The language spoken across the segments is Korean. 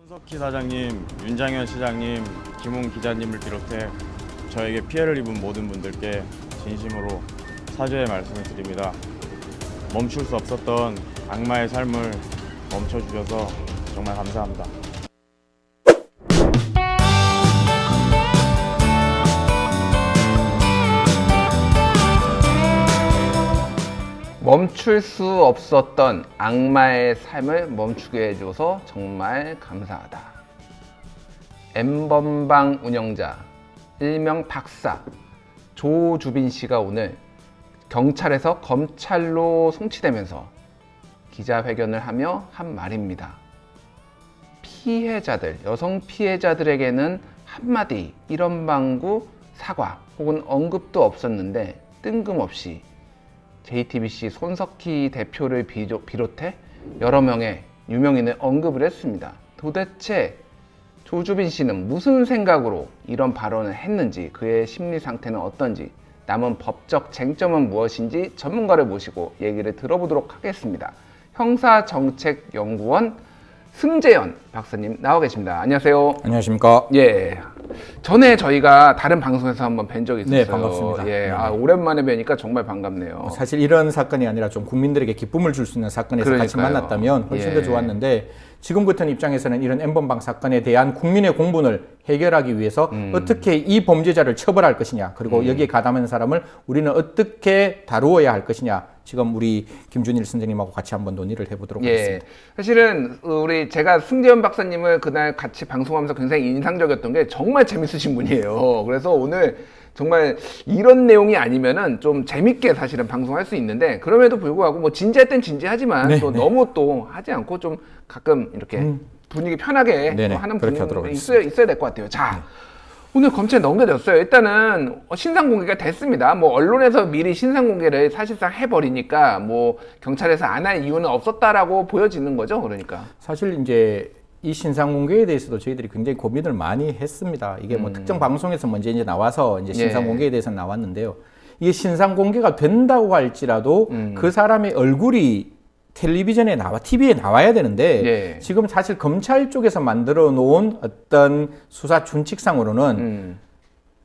손석희 사장님, 윤장현 시장님, 김웅 기자님을 비롯해 저에게 피해를 입은 모든 분들께 진심으로 사죄의 말씀을 드립니다. 멈출 수 없었던 악마의 삶을 멈춰주셔서 정말 감사합니다. 멈출 수 없었던 악마의 삶을 멈추게 해줘서 정말 감사하다. N번방 운영자, 일명 박사 조주빈 씨가 오늘 경찰에서 검찰로 송치되면서 기자회견을 하며 한 말입니다. 피해자들, 여성 피해자들에게는 한마디 이런 방구, 사과 혹은 언급도 없었는데 뜬금없이 JTBC 손석희 대표를 비롯해 여러 명의 유명인을 언급을 했습니다. 도대체 조주빈 씨는 무슨 생각으로 이런 발언을 했는지, 그의 심리 상태는 어떤지, 남은 법적 쟁점은 무엇인지 전문가를 모시고 얘기를 들어보도록 하겠습니다. 형사정책연구원 승재현 박사님 나와 계십니다. 안녕하세요. 안녕하십니까. 예. 전에 저희가 다른 방송에서 한번 뵌 적이 있었어요. 네, 반갑습니다. 예. 아, 오랜만에 뵈니까 정말 반갑네요. 사실 이런 사건이 아니라 좀 국민들에게 기쁨을 줄 수 있는 사건에서 같이 그러니까요. 만났다면 훨씬 예. 더 좋았는데, 지금 같은 입장에서는 이런 N번방 사건에 대한 국민의 공분을 해결하기 위해서 어떻게 이 범죄자를 처벌할 것이냐, 그리고 여기에 가담한 사람을 우리는 어떻게 다루어야 할 것이냐, 지금 우리 김준일 선생님하고 같이 한번 논의를 해보도록 하겠습니다. 사실은 제가 승재현 박사님을 그날 같이 방송하면서 굉장히 인상적이었던 게 정말 재밌으신 분이에요. 그래서 오늘 정말 이런 내용이 아니면은 좀 재밌게 사실은 방송할 수 있는데, 그럼에도 불구하고 뭐 진지할 땐 진지하지만 네, 또 네. 너무 또 하지 않고 좀 가끔 이렇게 분위기 편하게 네네, 하는 그렇게 분이 하도록 있어야 될 것 같아요. 자, 오늘 검찰에 넘겨졌어요. 일단은 신상 공개가 됐습니다. 뭐 언론에서 미리 신상 공개를 사실상 해버리니까 뭐 경찰에서 안 할 이유는 없었다라고 보여지는 거죠. 그러니까 사실 이제 이 신상 공개에 대해서도 저희들이 굉장히 고민을 많이 했습니다. 이게 뭐 특정 방송에서 먼저 이제 나와서 이제 신상 공개에 대해서 나왔는데요. 이게 신상 공개가 된다고 할지라도 그 사람의 얼굴이 텔레비전에 TV에 나와야 되는데, 지금 사실 검찰 쪽에서 만들어 놓은 어떤 수사 준칙상으로는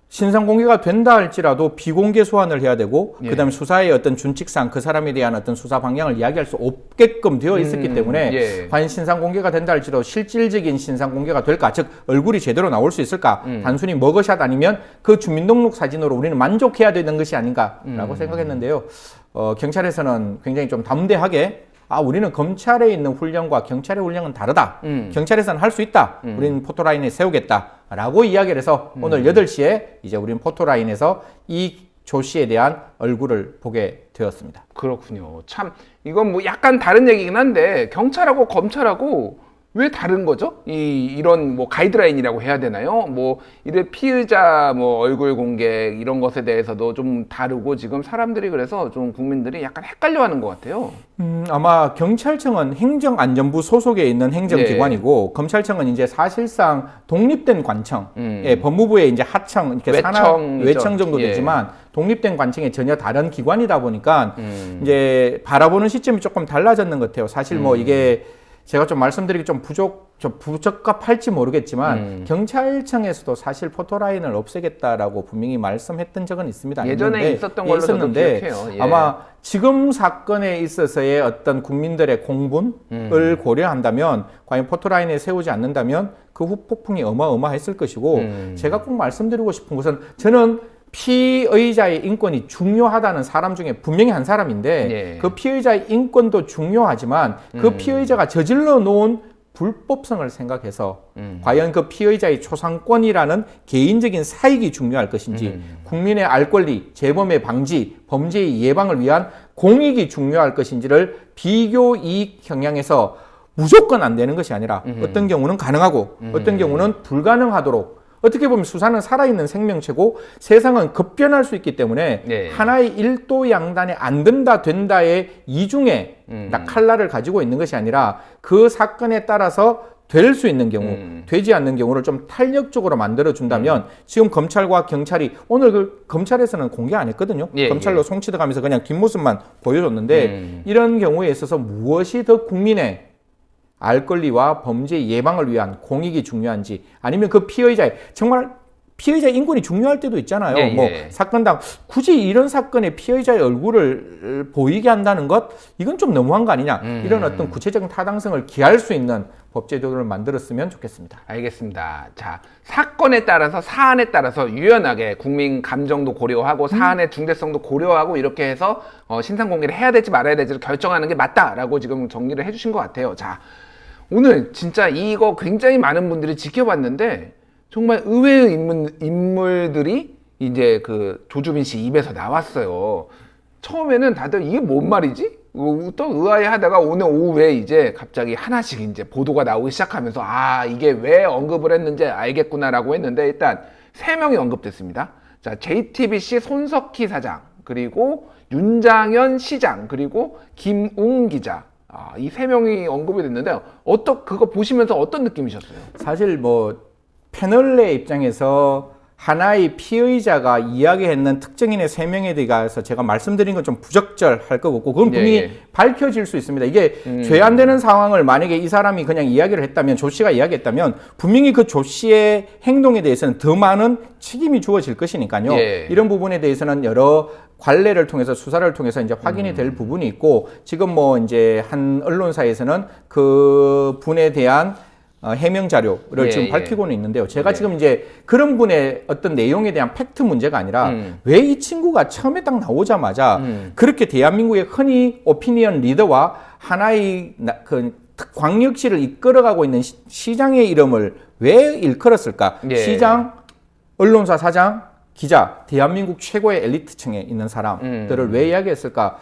신상 공개가 된다 할지라도 비공개 소환을 해야 되고, 그다음에 수사의 어떤 준칙상 그 사람에 대한 어떤 수사 방향을 이야기할 수 없게끔 되어 있었기 때문에 과연 신상 공개가 된다 할지라도 실질적인 신상 공개가 될까, 즉 얼굴이 제대로 나올 수 있을까, 단순히 머그샷 아니면 그 주민등록 사진으로 우리는 만족해야 되는 것이 아닌가라고 생각했는데요. 경찰에서는 굉장히 좀 담대하게, 우리는 검찰에 있는 훈련과 경찰의 훈련은 다르다. 경찰에서는 할 수 있다. 우리는 포토라인에 세우겠다라고 이야기를 해서 오늘 8시에 이제 우리는 포토라인에서 이 조 씨에 대한 얼굴을 보게 되었습니다. 그렇군요. 참 이건 뭐 약간 다른 얘기긴 한데, 경찰하고 검찰하고 왜 다른 거죠? 이런 뭐 가이드라인이라고 해야 되나요? 뭐 이런 피의자 뭐 얼굴 공개 이런 것에 대해서도 좀 다르고, 지금 사람들이 그래서 좀 국민들이 약간 헷갈려하는 것 같아요. 아마 경찰청은 행정안전부 소속에 있는 행정기관이고, 검찰청은 이제 사실상 독립된 관청, 법무부의 이제 하청, 이렇게 외청 정도 되지만 독립된 관청에 전혀 다른 기관이다 보니까 이제 바라보는 시점이 조금 달라졌는 것 같아요. 사실 뭐 이게 제가 좀 말씀드리기 좀 부적합할지 모르겠지만 경찰청에서도 사실 포토라인을 없애겠다라고 분명히 말씀했던 적은 있습니다. 예전에 있었던 걸로 저도 기억해요. 아마 지금 사건에 있어서의 어떤 국민들의 공분을 고려한다면, 과연 포토라인에 세우지 않는다면 그 후폭풍이 어마어마했을 것이고, 제가 꼭 말씀드리고 싶은 것은, 저는 피의자의 인권이 중요하다는 사람 중에 분명히 한 사람인데, 그 피의자의 인권도 중요하지만 그 피의자가 저질러 놓은 불법성을 생각해서 과연 그 피의자의 초상권이라는 개인적인 사익이 중요할 것인지, 국민의 알 권리, 재범의 방지, 범죄의 예방을 위한 공익이 중요할 것인지를 비교 이익 경향에서 무조건 안 되는 것이 아니라 어떤 경우는 가능하고 어떤 경우는 불가능하도록, 어떻게 보면 수사는 살아있는 생명체고 세상은 급변할 수 있기 때문에 하나의 일도 양단에 안 된다 된다의 이중의 칼날을 가지고 있는 것이 아니라, 그 사건에 따라서 될 수 있는 경우, 되지 않는 경우를 좀 탄력적으로 만들어준다면, 지금 검찰과 경찰이 오늘 그 검찰에서는 공개 안 했거든요. 검찰로 송치돼가면서 그냥 뒷모습만 보여줬는데, 이런 경우에 있어서 무엇이 더 국민의 알 권리와 범죄 예방을 위한 공익이 중요한지 아니면 그 피해자의 정말 피해자 인권이 중요할 때도 있잖아요. 예, 뭐 예. 사건당 굳이 이런 사건에 피해자의 얼굴을 보이게 한다는 것 이건 좀 너무한 거 아니냐. 이런 어떤 구체적인 타당성을 기할 수 있는 법제도를 만들었으면 좋겠습니다. 알겠습니다. 자, 사건에 따라서 사안에 따라서 유연하게 국민 감정도 고려하고 사안의 중대성도 고려하고 이렇게 해서 신상 공개를 해야 될지 말아야 될지를 결정하는 게 맞다라고 지금 정리를 해주신 것 같아요. 자, 오늘 진짜 이거 굉장히 많은 분들이 지켜봤는데 정말 의외의 인물들이 이제 그 조주빈 씨 입에서 나왔어요. 처음에는 다들 이게 뭔 말이지? 또 의아해 하다가 오늘 오후에 이제 갑자기 하나씩 이제 보도가 나오기 시작하면서 아, 이게 왜 언급을 했는지 알겠구나라고 했는데 일단 3명이 언급됐습니다. 자, JTBC 손석희 사장, 그리고 윤장현 시장, 그리고 김웅 기자. 아, 이 3명이 언급이 됐는데 그거 보시면서 어떤 느낌이셨어요? 사실 뭐 패널의 입장에서 하나의 피의자가 이야기했는 특정인의 3명에 대해서 제가 말씀드린 건 좀 부적절할 것 같고 그건 분명히 예. 밝혀질 수 있습니다. 이게 죄 안 되는 상황을 만약에 이 사람이 그냥 이야기를 했다면 조 씨가 이야기했다면 분명히 그 조 씨의 행동에 대해서는 더 많은 책임이 주어질 것이니까요. 예. 이런 부분에 대해서는 여러 관례를 통해서 수사를 통해서 이제 확인이 될 부분이 있고 지금 뭐 이제 한 언론사에서는 그 분에 대한 해명 자료를 예, 지금 예. 밝히고는 있는데요. 제가 예. 지금 이제 그런 분의 어떤 내용에 대한 팩트 문제가 아니라 왜 이 친구가 처음에 딱 나오자마자 그렇게 대한민국의 흔히 오피니언 리더와 하나의 그 광역시를 이끌어가고 있는 시장의 이름을 왜 일컬었을까? 예. 시장, 언론사 사장, 기자, 대한민국 최고의 엘리트층에 있는 사람들을 왜 이야기했을까?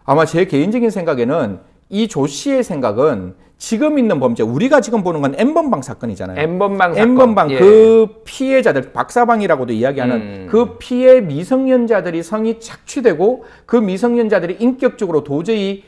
아마 제 개인적인 생각에는 이 조 씨의 생각은 지금 있는 범죄, 우리가 지금 보는 건 N번방 사건이잖아요. N번방 사건. N번방 예. 그 피해자들, 박사방이라고도 이야기하는 그 피해 미성년자들이 성이 착취되고 그 미성년자들이 인격적으로 도저히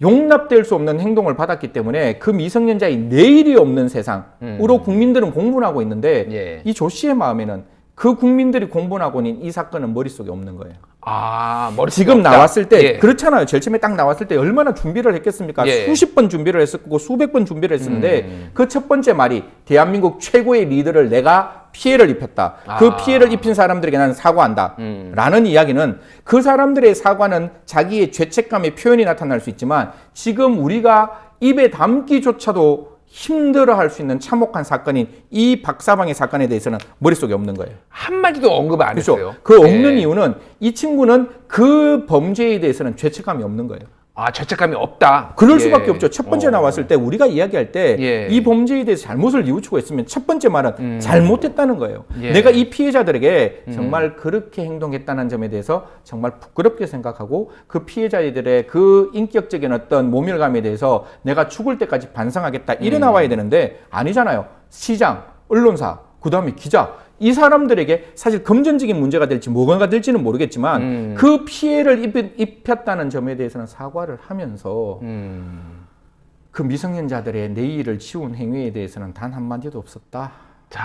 용납될 수 없는 행동을 받았기 때문에 그 미성년자의 내일이 없는 세상으로 국민들은 공분하고 있는데 예. 이 조 씨의 마음에는 그 국민들이 공분하고 있는 이 사건은 머릿속에 없는 거예요. 아, 머릿속에 지금 없다. 나왔을 때 예. 그렇잖아요. 제일 처음에 딱 나왔을 때 얼마나 준비를 했겠습니까? 예. 수십 번 준비를 했을 거고 수백 번 준비를 했었는데 그 첫 번째 말이 대한민국 최고의 리더를 내가 피해를 입혔다. 그 피해를 입힌 사람들에게 나는 사과한다. 라는 이야기는 그 사람들의 사과는 자기의 죄책감의 표현이 나타날 수 있지만 지금 우리가 입에 담기조차도 힘들어할 수 있는 참혹한 사건인 이 박사방의 사건에 대해서는 머릿속에 없는 거예요. 한마디도 언급 안 그렇죠. 했어요. 그 없는 예. 이유는 이 친구는 그 범죄에 대해서는 죄책감이 없는 거예요. 아, 죄책감이 없다. 그럴 예. 수밖에 없죠. 첫 번째 나왔을 때 우리가 이야기할 때 이 예. 범죄에 대해서 잘못을 뉘우치고 있으면 첫 번째 말은 잘못했다는 거예요. 예. 내가 이 피해자들에게 정말 그렇게 행동했다는 점에 대해서 정말 부끄럽게 생각하고 그 피해자들의 그 인격적인 어떤 모멸감에 대해서 내가 죽을 때까지 반성하겠다 이래 나와야 되는데 아니잖아요. 시장, 언론사, 그 다음에 기자 이 사람들에게 사실 금전적인 문제가 될지 뭐가 될지는 모르겠지만 그 피해를 입혔다는 점에 대해서는 사과를 하면서 그 미성년자들의 내일을 치운 행위에 대해서는 단 한마디도 없었다. 자,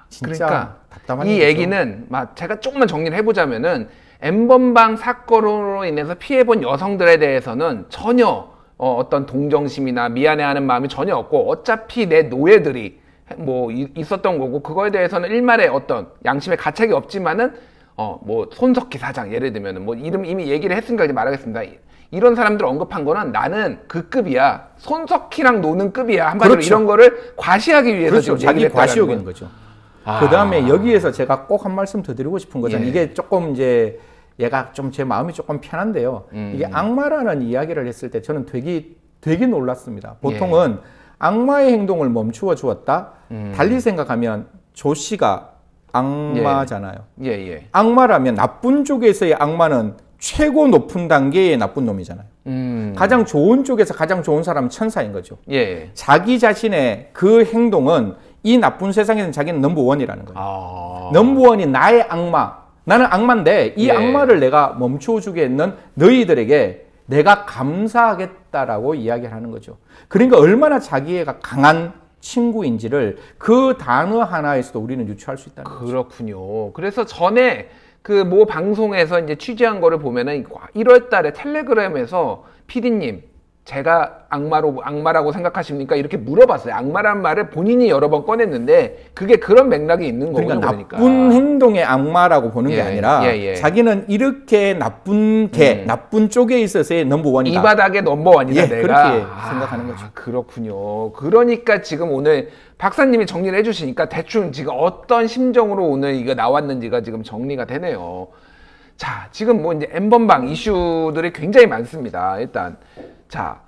진짜 그러니까 답답한 이 얘기죠. 얘기는 제가 조금만 정리를 해보자면은 N번방 사건으로 인해서 피해본 여성들에 대해서는 전혀 어떤 동정심이나 미안해하는 마음이 전혀 없고 어차피 내 노예들이 뭐 있었던 거고 그거에 대해서는 일말의 어떤 양심의 가책이 없지만은 뭐 손석희 사장 예를 들면은 뭐 이름 이미 얘기를 했으니까 이제 말하겠습니다. 이런 사람들 언급한 거는 나는 그 급이야. 손석희랑 노는 급이야. 한마디로 그렇죠. 이런 거를 과시하기 위해서 그렇죠. 지금 자기 얘기를 했다는 과시욕인 거예요. 거죠. 그 다음에 여기에서 제가 꼭 한 말씀 더 드리고 싶은 것은 예. 이게 조금 이제 얘가 좀 제 마음이 조금 편한데요. 이게 악마라는 이야기를 했을 때 저는 되게 놀랐습니다. 보통은 악마의 행동을 멈추어 주었다. 달리 생각하면 조 씨가 악마잖아요. 예. 악마라면 나쁜 쪽에서의 악마는 최고 높은 단계의 나쁜 놈이잖아요. 가장 좋은 쪽에서 가장 좋은 사람은 천사인 거죠. 예. 자기 자신의 그 행동은 이 나쁜 세상에서는 자기는 넘버원이라는 거예요. 넘버원이 나의 악마. 나는 악마인데 이 예. 악마를 내가 멈춰주게 했는 너희들에게 내가 감사하겠다라고 이야기를 하는 거죠. 그러니까 얼마나 자기애가 강한 친구인지를 그 단어 하나에서도 우리는 유추할 수 있다는 거죠. 그렇군요. 그래서 전에 그 모 방송에서 이제 취재한 거를 보면은 1월 달에 텔레그램에서 PD님 제가 악마라고 생각하십니까? 이렇게 물어봤어요. 악마란 말을 본인이 여러 번 꺼냈는데 그게 그런 맥락이 있는 거군요. 그러니까 나쁜 행동의 악마라고 보는 게 아니라 자기는 이렇게 나쁜 나쁜 쪽에 있어서의 넘버원이다. 이 바닥의 넘버원이다. 내가. 그렇게 생각하는 거죠. 그렇군요. 그러니까 지금 오늘 박사님이 정리를 해주시니까 대충 지금 어떤 심정으로 오늘 이거 나왔는지가 지금 정리가 되네요. 자, 지금 뭐 이제 N번방 이슈들이 굉장히 많습니다. 일단 자,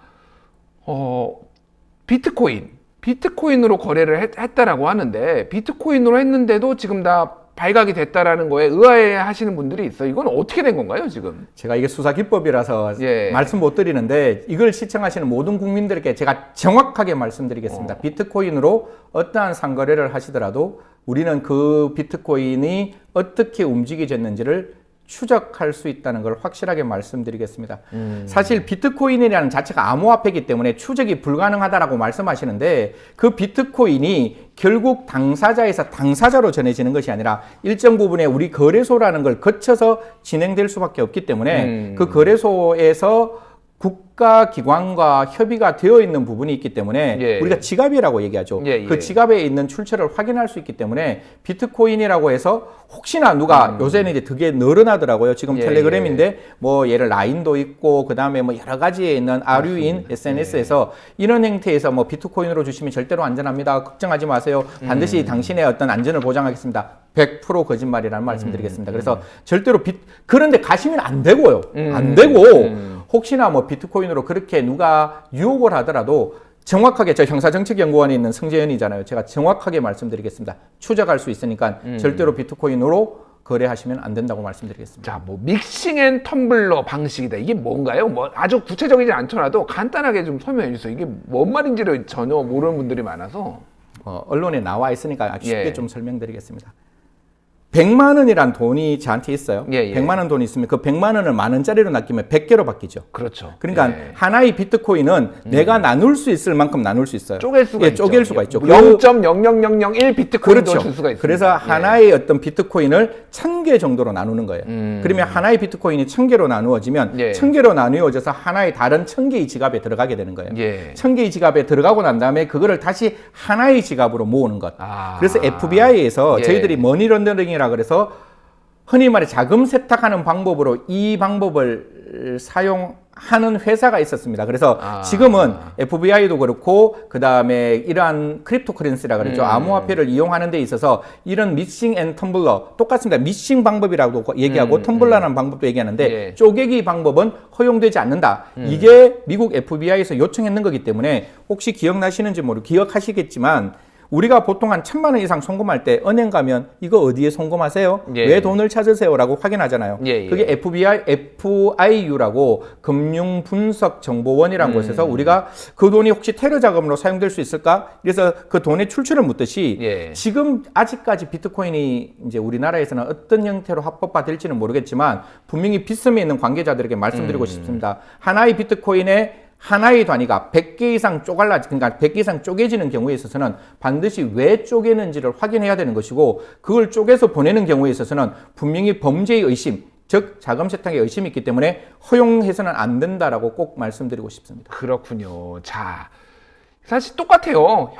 비트코인으로 거래를 했다라고 하는데 비트코인으로 했는데도 지금 다 발각이 됐다라는 거에 의아해 하시는 분들이 있어요. 이건 어떻게 된 건가요, 지금? 제가 이게 수사 기법이라서 말씀 못 드리는데 이걸 시청하시는 모든 국민들께 제가 정확하게 말씀드리겠습니다. 비트코인으로 어떠한 상거래를 하시더라도 우리는 그 비트코인이 어떻게 움직여졌는지를 추적할 수 있다는 걸 확실하게 말씀드리겠습니다. 사실 비트코인이라는 자체가 암호화폐이기 때문에 추적이 불가능하다라고 말씀하시는데 그 비트코인이 결국 당사자에서 당사자로 전해지는 것이 아니라 일정 부분에 우리 거래소라는 걸 거쳐서 진행될 수밖에 없기 때문에 그 거래소에서 국가기관과 협의가 되어 있는 부분이 있기 때문에 우리가 지갑이라고 얘기하죠. 그 지갑에 있는 출처를 확인할 수 있기 때문에 비트코인이라고 해서 혹시나 누가 요새는 이제 되게 늘어나더라고요. 지금 텔레그램인데 뭐 얘를 라인도 있고 그 다음에 뭐 여러 가지에 있는 아류인 SNS에서 이런 행태에서 뭐 비트코인으로 주시면 절대로 안전합니다. 걱정하지 마세요. 반드시 당신의 어떤 안전을 보장하겠습니다. 100% 거짓말이라는 말씀드리겠습니다. 그래서 절대로 그런데 가시면 안 되고요. 안 되고 혹시나 뭐 비트코인으로 그렇게 누가 유혹을 하더라도 정확하게 저 형사정책연구원에 있는 성재현이잖아요. 제가 정확하게 말씀드리겠습니다. 추적할 수 있으니까 절대로 비트코인으로 거래하시면 안 된다고 말씀드리겠습니다. 자, 뭐 믹싱 앤 텀블러 방식이다. 이게 뭔가요? 뭐 아주 구체적이지 않더라도 간단하게 좀 설명해 주세요. 이게 뭔 말인지를 전혀 모르는 분들이 많아서. 언론에 나와 있으니까 쉽게 좀 설명드리겠습니다. 100만 원이란 돈이 저한테 있어요. 100만 원 돈이 있으면 그 100만 원을 만 원짜리로 낚이면 100개로 바뀌죠. 그렇죠. 그러니까 하나의 비트코인은 내가 나눌 수 있을 만큼 나눌 수 있어요. 쪼갤 수가 있죠. 쪼갤 수가 있죠. 0.00001 비트코인도 그렇죠. 줄 수가 있어요. 그래서 하나의 어떤 비트코인을 1000개 정도로 나누는 거예요. 그러면 하나의 비트코인이 1000개로 나누어지면 1000개로 나누어져서 하나의 다른 1000개의 지갑에 들어가게 되는 거예요. 1000개의 지갑에 들어가고 난 다음에 그거를 다시 하나의 지갑으로 모으는 것. 그래서 FBI에서 저희들이 머니 런더링이라 그래서 흔히 말해 자금 세탁하는 방법으로 이 방법을 사용하는 회사가 있었습니다. 그래서 지금은 FBI도 그렇고 그 다음에 이러한 크립토커런시라 그러죠. 암호화폐를 이용하는 데 있어서 이런 미싱 앤 텀블러 똑같습니다. 미싱 방법이라고 얘기하고 텀블러라는 방법도 얘기하는데 쪼개기 방법은 허용되지 않는다. 이게 미국 FBI에서 요청했는 거기 때문에 혹시 기억나시는지 기억하시겠지만 우리가 보통 한 1000만 원 이상 송금할 때 은행 가면 이거 어디에 송금하세요? 왜 돈을 찾으세요? 라고 확인하잖아요. 그게 FIU라고 금융분석정보원이라는 곳에서 우리가 그 돈이 혹시 테러 자금으로 사용될 수 있을까? 그래서 그 돈의 출처를 묻듯이 지금 아직까지 비트코인이 이제 우리나라에서는 어떤 형태로 합법화될지는 모르겠지만 분명히 빗썸에 있는 관계자들에게 말씀드리고 싶습니다. 하나의 비트코인에 하나의 단위가 100개 이상 그러니까 100개 이상 쪼개지는 경우에 있어서는 반드시 왜 쪼개는지를 확인해야 되는 것이고 그걸 쪼개서 보내는 경우에 있어서는 분명히 범죄의 의심, 즉 자금 세탁의 의심이 있기 때문에 허용해서는 안 된다라고 꼭 말씀드리고 싶습니다. 그렇군요. 자, 사실 똑같아요.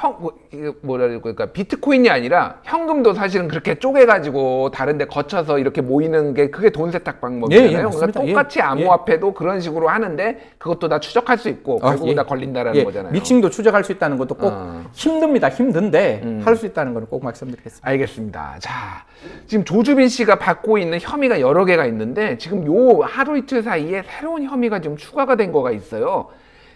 그러니까 비트코인이 아니라 현금도 사실은 그렇게 쪼개가지고 다른데 거쳐서 이렇게 모이는 게 그게 돈 세탁 방법이잖아요. 그러니까 똑같이 암호화폐도 그런 식으로 하는데 그것도 다 추적할 수 있고 결국은 다 걸린다라는 거잖아요. 미싱도 추적할 수 있다는 것도 꼭 힘듭니다. 힘든데 할 수 있다는 걸 꼭 말씀드리겠습니다. 알겠습니다. 자, 지금 조주빈 씨가 받고 있는 혐의가 여러 개가 있는데 지금 요 하루 이틀 사이에 새로운 혐의가 지금 추가가 된 거가 있어요.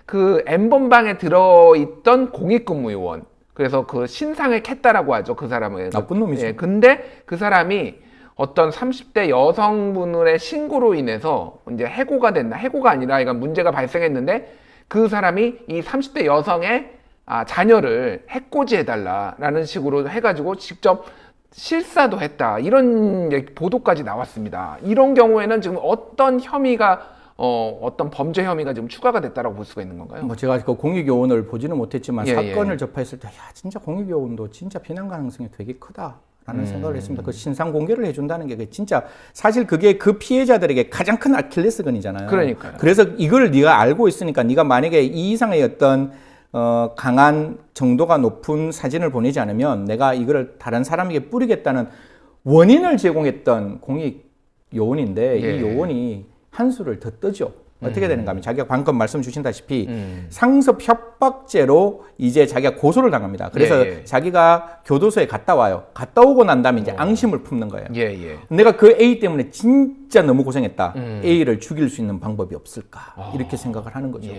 그 N번방에 들어있던 공익근무 요원. 그래서 그 신상을 캤다라고 하죠. 그 사람은. 나쁜 놈이죠. 근데 그 사람이 어떤 30대 여성분의 신고로 인해서 이제 해고가 됐나? 해고가 아니라 이건 문제가 발생했는데 그 사람이 이 30대 여성의 자녀를 해코지해달라라는 식으로 해가지고 직접 실사도 했다. 이런 보도까지 나왔습니다. 이런 경우에는 지금 어떤 혐의가 어떤 범죄 혐의가 지금 추가가 됐다라고 볼 수가 있는 건가요? 제가 그 공익요원을 보지는 못했지만 사건을 접했을 때, 진짜 공익요원도 진짜 비난 가능성이 되게 크다라는 라는 생각을 했습니다. 그 신상 공개를 해준다는 게 진짜 사실 그게 그 피해자들에게 가장 큰 아킬레스건이잖아요. 그러니까요. 그래서 이걸 네가 알고 있으니까 네가 만약에 이 이상의 어떤 강한 정도가 높은 사진을 보내지 않으면 내가 이거를 다른 사람에게 뿌리겠다는 원인을 제공했던 공익 요원인데 예. 이 요원이 한 수를 더 뜨죠. 어떻게 되는가 하면 자기가 방금 말씀 주신다시피 상습 협박죄로 이제 자기가 고소를 당합니다. 그래서 자기가 교도소에 갔다 와요. 갔다 오고 난 다음에 이제 앙심을 품는 거예요. 내가 그 A 때문에 진짜 너무 고생했다. A를 죽일 수 있는 방법이 없을까? 이렇게 생각을 하는 거죠.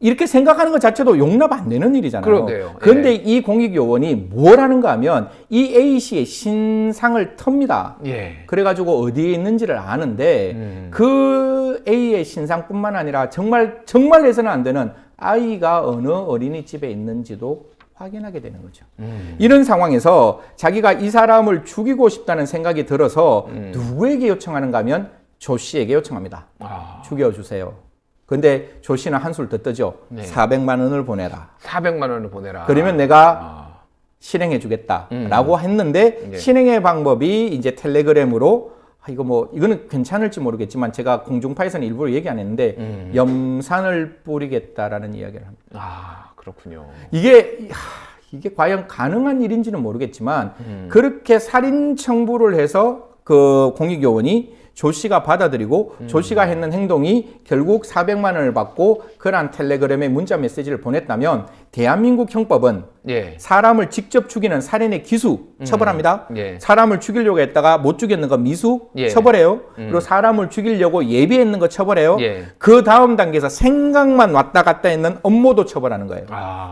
이렇게 생각하는 것 자체도 용납 안 되는 일이잖아요. 그런데요. 그런데 이 공익요원이 뭘 하는가 하면 이 A씨의 신상을 텁니다. 그래가지고 어디에 있는지를 아는데 그 A의 신상뿐만 아니라 정말 해서는 안 되는 아이가 어느 어린이집에 있는지도 확인하게 되는 거죠. 이런 상황에서 자기가 이 사람을 죽이고 싶다는 생각이 들어서 누구에게 요청하는가 하면 조 씨에게 요청합니다. 죽여주세요. 근데 조 씨는 한술 더 뜨죠. 400만 원을 보내라. 400만 원을 보내라. 그러면 내가 실행해 주겠다라고 했는데 실행의 방법이 이제 텔레그램으로 이거는 괜찮을지 모르겠지만 제가 공중파에서는 일부러 얘기 안 했는데 염산을 뿌리겠다라는 이야기를 합니다. 그렇군요. 이게 과연 가능한 일인지는 모르겠지만 그렇게 살인 청부를 해서 그 공익요원이 조 씨가 받아들이고 조 씨가 했는 행동이 결국 400만 원을 받고 그러한 텔레그램에 문자 메시지를 보냈다면 대한민국 형법은 사람을 직접 죽이는 살인의 기수 처벌합니다. 사람을 죽이려고 했다가 못 죽였는 거 미수 처벌해요. 그리고 사람을 죽이려고 예비했는 거 처벌해요. 그 다음 단계에서 생각만 왔다 갔다 했는 업무도 처벌하는 거예요.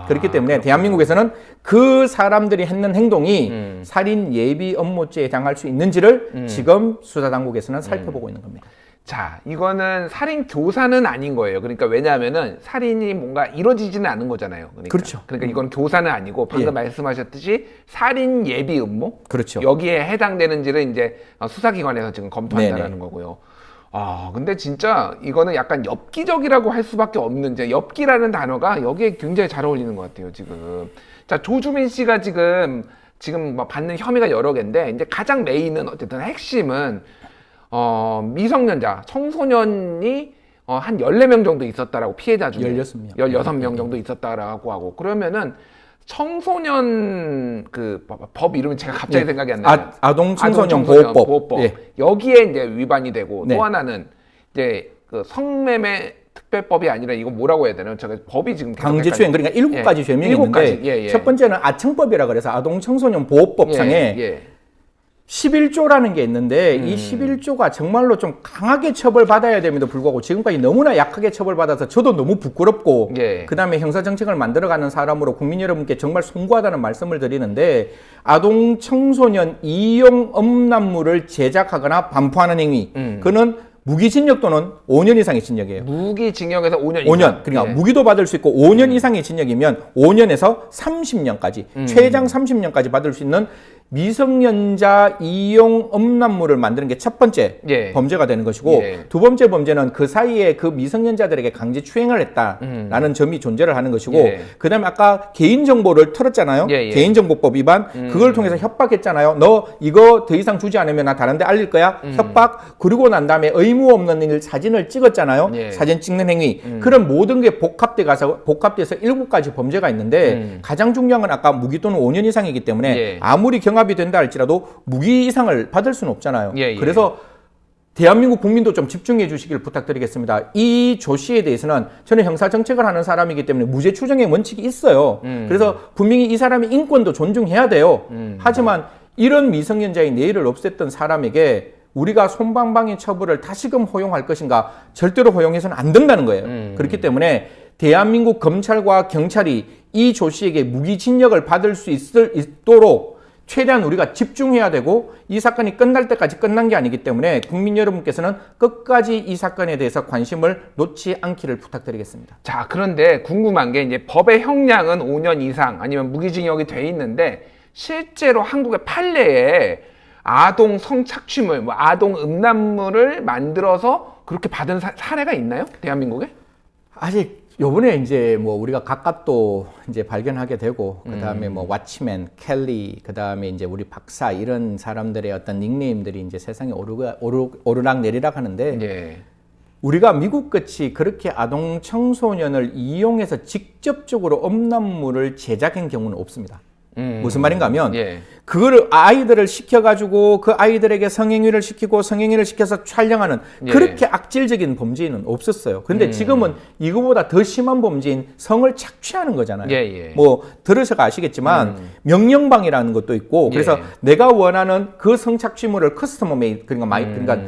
그렇기 때문에 그렇구나. 대한민국에서는 그 사람들이 했는 행동이 살인 예비 업무죄에 해당할 수 있는지를 지금 수사당국에서는 살펴보고 있는 겁니다. 자, 이거는 살인 교사는 아닌 거예요. 그러니까 왜냐하면은 살인이 뭔가 이루어지지는 않은 거잖아요. 그렇죠. 그러니까 이건 교사는 아니고 방금 말씀하셨듯이 살인 예비 음모? 그렇죠. 여기에 해당되는지를 이제 수사기관에서 지금 검토한다는 거고요. 근데 진짜 이거는 약간 엽기적이라고 할 수밖에 없는, 이제 엽기라는 단어가 여기에 굉장히 잘 어울리는 것 같아요, 지금. 자, 조주민 씨가 지금 뭐 받는 혐의가 여러 개인데, 이제 가장 메인은 어쨌든 핵심은 미성년자, 청소년이 한 14명 정도 있었다라고, 피해자 중에 16명 정도 있었다라고 하고, 그러면은 청소년 그 법 이름이 제가 갑자기 생각이 안 나요. 아동 청소년 보호법. 여기에 이제 위반이 되고, 또 하나는 이제 그 성매매 특별법이 아니라 이거 뭐라고 해야 되나요? 제가 법이 지금 강제추행, 그러니까 7가지 죄명이 있는데 첫 번째는 아청법이라 그래서 아동 청소년 보호법상에 11조라는 게 있는데 이 11조가 정말로 좀 강하게 처벌받아야 됨에도 불구하고 지금까지 너무나 약하게 처벌받아서 저도 너무 부끄럽고 그 다음에 형사정책을 만들어가는 사람으로 국민 여러분께 정말 송구하다는 말씀을 드리는데, 아동 청소년 이용 음란물을 제작하거나 반포하는 행위, 그는 무기징역 또는 5년 이상의 징역이에요. 무기징역에서 5년 이상. 5년. 그러니까 무기도 받을 수 있고 5년 이상의 징역이면 5년에서 30년까지, 최장 30년까지 받을 수 있는 미성년자 이용 음란물을 만드는 게 첫 번째 범죄가 되는 것이고, 두 번째 범죄는 그 사이에 그 미성년자들에게 강제 추행을 했다라는 점이 존재를 하는 것이고, 그 다음에 아까 개인정보를 털었잖아요. 개인정보법 위반, 그걸 통해서 협박했잖아요. 너 이거 더 이상 주지 않으면 나 다른 데 알릴 거야. 협박. 그러고 난 다음에 의무 없는 일 사진을 찍었잖아요. 사진 찍는 행위. 그런 모든 게 복합돼서 7가지 범죄가 있는데, 가장 중요한 건 아까 무기 또는 5년 이상이기 때문에 아무리 경합이 된다 할지라도 무기 이상을 받을 수는 없잖아요. 그래서 대한민국 국민도 좀 집중해 주시길 부탁드리겠습니다. 이 조 씨에 대해서는 저는 형사정책을 하는 사람이기 때문에 무죄 추정의 원칙이 있어요. 그래서 분명히 이 사람의 인권도 존중해야 돼요. 하지만 이런 미성년자의 내일을 없앴던 사람에게 우리가 솜방망이 처벌을 다시금 허용할 것인가? 절대로 허용해서는 안 된다는 거예요. 그렇기 때문에 대한민국 검찰과 경찰이 이 조 씨에게 무기징역을 받을 수 있도록 최대한 우리가 집중해야 되고, 이 사건이 끝날 때까지 끝난 게 아니기 때문에 국민 여러분께서는 끝까지 이 사건에 대해서 관심을 놓지 않기를 부탁드리겠습니다. 자, 그런데 궁금한 게, 이제 법의 형량은 5년 이상 아니면 무기징역이 돼 있는데, 실제로 한국의 판례에 아동 성착취물, 아동 음란물을 만들어서 그렇게 받은 사례가 있나요? 대한민국에? 아직 요번에 이제 뭐 우리가 각각 또 이제 발견하게 되고 그다음에 뭐 왓치맨, 켈리, 그다음에 이제 우리 박사 이런 사람들의 어떤 닉네임들이 이제 세상에 오르락 내리락 하는데 예. 우리가 미국같이 그렇게 아동 청소년을 이용해서 직접적으로 음란물을 제작한 경우는 없습니다. 무슨 말인가 하면 예. 그거를 아이들을 시켜가지고 그 아이들에게 성행위를 시키고 성행위를 시켜서 촬영하는 예. 그렇게 악질적인 범죄는 없었어요. 그런데 지금은 이거보다 더 심한 범죄인 성을 착취하는 거잖아요. 예, 예. 뭐 들으셔가 아시겠지만 명령방이라는 것도 있고 그래서 예. 내가 원하는 그 성착취물을 커스터머 메이드 그러니까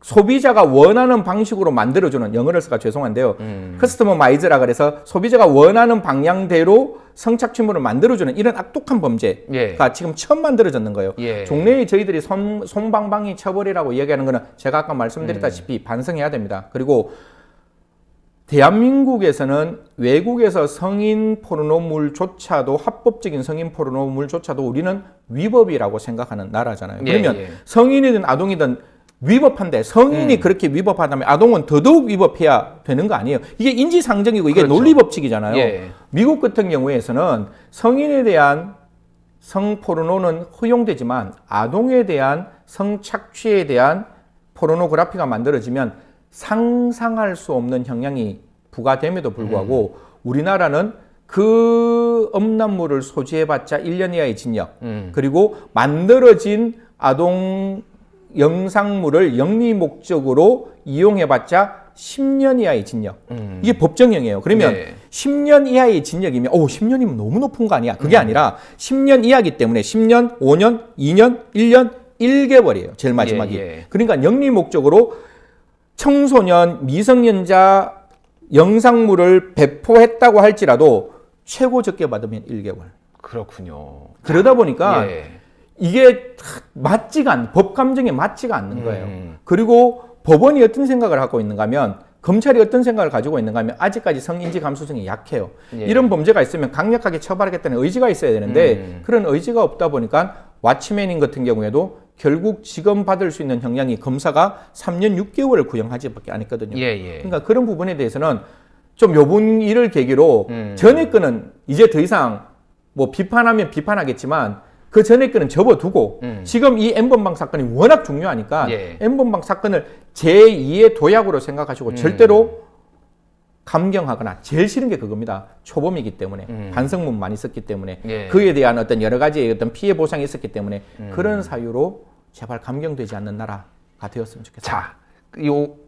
소비자가 원하는 방식으로 만들어주는 영어를 써가 죄송한데요. 커스터머마이즈라 그래서 소비자가 원하는 방향대로 성착취물을 만들어주는 이런 악독한 범죄가 예. 지금 처음 만들어졌는 거예요. 예. 종래에 저희들이 솜방망이 처벌이라고 이야기하는 거는 제가 아까 말씀드렸다시피 반성해야 됩니다. 그리고 대한민국에서는 외국에서 성인 포르노물조차도 합법적인 성인 포르노물조차도 우리는 위법이라고 생각하는 나라잖아요. 예, 그러면 예. 성인이든 아동이든 위법한데 성인이 그렇게 위법하다면 아동은 더더욱 위법해야 되는 거 아니에요. 이게 인지상정이고 이게 그렇죠. 논리법칙이잖아요. 예. 미국 같은 경우에서는 성인에 대한 성포르노는 허용되지만 아동에 대한 성착취에 대한 포르노그래피가 만들어지면 상상할 수 없는 형량이 부과됨에도 불구하고 우리나라는 그 음란물을 소지해봤자 1년 이하의 징역 그리고 만들어진 아동 영상물을 영리 목적으로 이용해봤자 10년 이하의 징역. 이게 법정형이에요. 그러면 네. 10년 이하의 징역이면 10년이면 너무 높은 거 아니야. 그게 아니라 10년 이하기 때문에 10년, 5년, 2년, 1년, 1개월이에요. 제일 마지막이. 예. 그러니까 영리 목적으로 청소년, 미성년자 영상물을 배포했다고 할지라도 최고 적게 받으면 1개월. 그렇군요. 그러다 보니까 예. 이게 맞지가 않는 법 감정에 맞지가 않는 거예요. 그리고 법원이 어떤 생각을 하고 있는가 하면 검찰이 어떤 생각을 가지고 있는가 하면 아직까지 성인지 감수성이 약해요. 예. 이런 범죄가 있으면 강력하게 처벌하겠다는 의지가 있어야 되는데 그런 의지가 없다 보니까 왓치맨인 같은 경우에도 결국 지금 받을 수 있는 형량이 검사가 3년 6개월을 구형하지밖에 안 했거든요. 예, 예. 그러니까 그런 부분에 대해서는 좀 요번 일을 계기로 전에 거는 이제 더 이상 뭐 비판하면 비판하겠지만 그 전에 거는 접어두고 지금 이 N번방 사건이 워낙 중요하니까 예. N번방 사건을 제2의 도약으로 생각하시고 절대로 감경하거나 제일 싫은 게 그겁니다. 초범이기 때문에 반성문 많이 썼기 때문에 예. 그에 대한 어떤 여러 가지의 어떤 피해 보상이 있었기 때문에 그런 사유로 제발 감경되지 않는 나라가 되었으면 좋겠습니다. 자,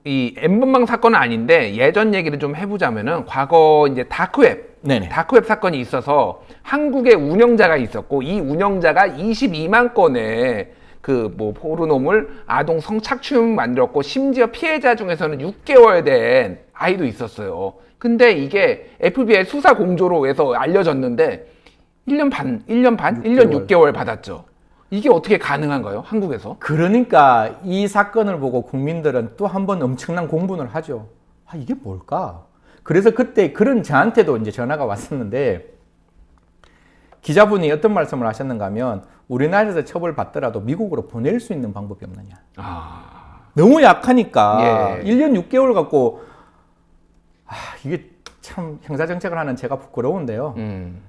이 N번방 사건은 아닌데 예전 얘기를 좀 해보자면은 과거 이제 다크웹 네네. 다크웹 사건이 있어서 한국에 운영자가 있었고 이 운영자가 22만 건의 그 뭐 포르노물 아동 성착취물 만들었고 심지어 피해자 중에서는 6개월 된 아이도 있었어요. 근데 이게 FBI 수사 공조로 해서 알려졌는데 1년 반, 1년 6개월 받았죠. 이게 어떻게 가능한가요? 한국에서? 그러니까 이 사건을 보고 국민들은 또 한 번 엄청난 공분을 하죠. 아, 이게 뭘까? 그래서 그때 그런 저한테도 이제 전화가 왔었는데 기자분이 어떤 말씀을 하셨는가 하면 우리나라에서 처벌받더라도 미국으로 보낼 수 있는 방법이 없느냐. 너무 약하니까 예. 1년 6개월 갖고 이게 참 형사정책을 하는 제가 부끄러운데요.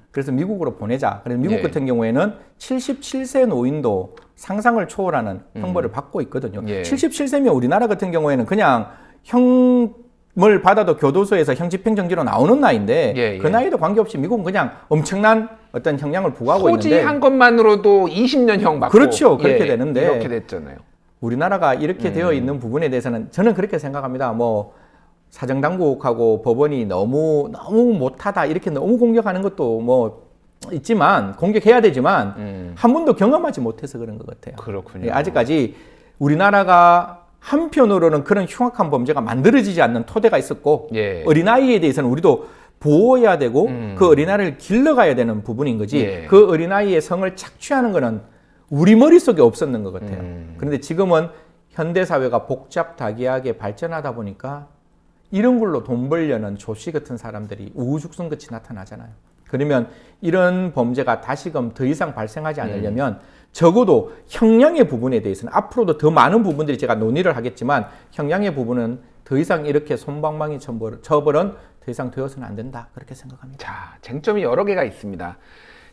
그래서 미국으로 보내자. 그래서 미국 예. 같은 경우에는 77세 노인도 상상을 초월하는 형벌을 받고 있거든요. 예. 77세면 우리나라 같은 경우에는 그냥 형을 받아도 교도소에서 형집행정지로 나오는 나이인데 예, 예. 그 나이도 관계없이 미국은 그냥 엄청난 어떤 형량을 부과하고 있는데 소지한 것만으로도 20년형 받고 그렇죠. 그렇게 되는데 이렇게 됐잖아요. 우리나라가 이렇게 되어 있는 부분에 대해서는 저는 그렇게 생각합니다. 뭐 사정당국하고 법원이 너무 못하다 이렇게 너무 공격하는 것도 뭐 있지만 공격해야 되지만 한 번도 경험하지 못해서 그런 것 같아요. 그렇군요. 예, 아직까지 우리나라가 한편으로는 그런 흉악한 범죄가 만들어지지 않는 토대가 있었고 예. 어린아이에 대해서는 우리도 보호해야 되고 그 어린아이를 길러가야 되는 부분인 거지 예. 그 어린아이의 성을 착취하는 거는 우리 머릿속에 없었는 것 같아요. 그런데 지금은 현대사회가 복잡다기하게 발전하다 보니까 이런 걸로 돈 벌려는 조씨 같은 사람들이 우후죽순같이 나타나잖아요. 그러면 이런 범죄가 다시금 더 이상 발생하지 않으려면 적어도 형량의 부분에 대해서는 앞으로도 더 많은 부분들이 제가 논의를 하겠지만 형량의 부분은 더 이상 이렇게 솜방망이 처벌은 더 더 이상 되어서는 안 된다 그렇게 생각합니다. 자, 쟁점이 여러 개가 있습니다.